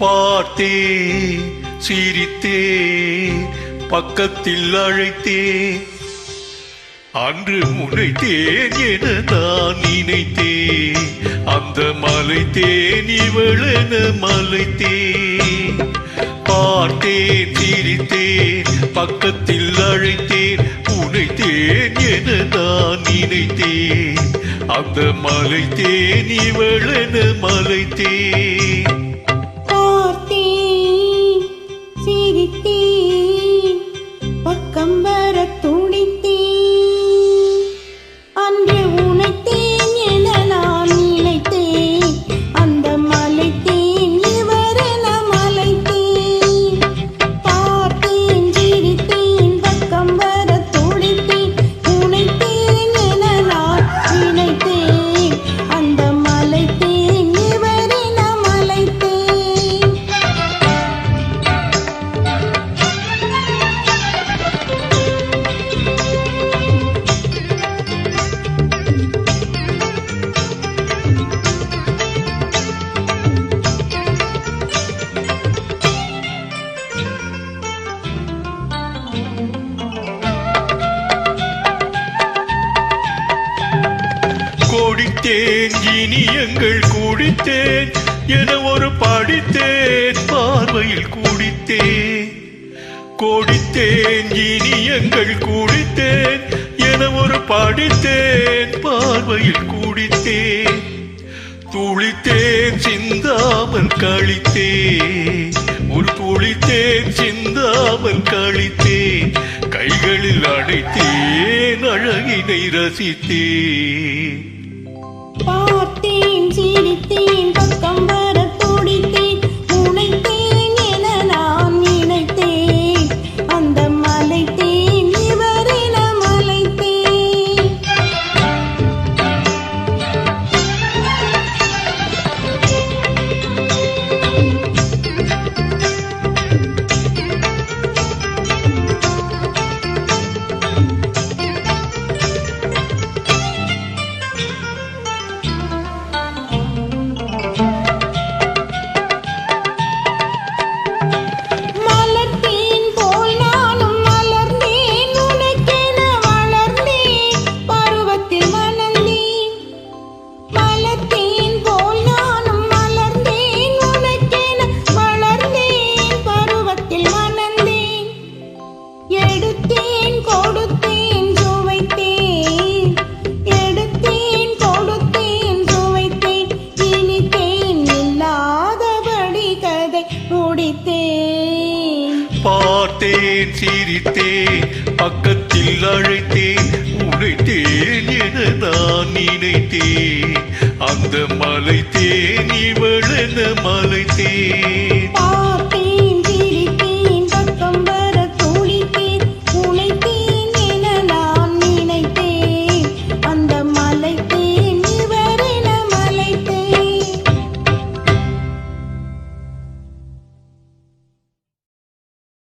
பார்த்தேன் சிரித்தேன் பக்கத்தில் அழைத்தேன் அன்று முனைத்தேன் என நான் நினைத்தேன் அந்த மலைத்தேன் இவளென மலைத்தேன் பார்த்தேன் சிரித்தேன் பக்கத்தில் அழைத்தேன் உனைத்தேன் என நான் நினைத்தேன் அந்த மலைத்தேன் இவளென மலைத்தேன் பார்த்தேன் சிரித்தேன் பக்கம் வர துடித்தேன் அன்று உனைத்தேன் என நான் நினைத்தேன் அந்த மலைத்தேன் இவரென மலைத்தேன் பார்த்தேன் சிரித்தேன் பக்கம் வர துடித்தேன் உனைத்தேன் என நான் நினைத்தேன் அந்த மலைத்தேன் இவரென மலைத்தேன் கோடித்தேன் இனியங்கள் கூடித்தேன் என ஒரு படித்தேன் பார்வையில் கூடித்தேன் கோடித்தேன் இனியங்கள் கூடித்தேன் என ஒரு படித்தேன் பார்வையில் கூடித்தேன் துளித்தேன் சிந்தாமல் கழித்தேன் ஒரு துளித்தேன் சிந்தாமல் கழித்தேன் கைகளில் அடைத்தேன் அழகினை ரசித்தேன் பார்த்தேன் சிரித்தேன் பக்கம் வர துடித்தேன் உனைத்தேன் என நான் நினைத்தேன் அந்த மலைத்தேன் இவரென மலைத்தேன் மலர்த்தேன் போல் நானும் மலர்ந்தேன் உனக்கென வளர்ந்தேன் பருவத்தில் மணந்தேன் மலர்த்தேன் போல் நானும் மலர்ந்தேன் உனக்கென வளர்ந்தேன் பருவத்தில் மணந்தேன் எடுத்தேன் கொடுத்தேன் சுவைத்தேன் எடுத்தேன் கொடுத்தேன் சுவைத்தேன் இனித்தேன் இல்லாதபடி கதை முடித்தேன் பார்த்தேன் சிரித்தேன் பக்கத்தில் அழைத்தேன் உனைத்தேன் என நான் நினைத்தேன் அந்த மலைத்தேன் இவளென மலைத்தேன்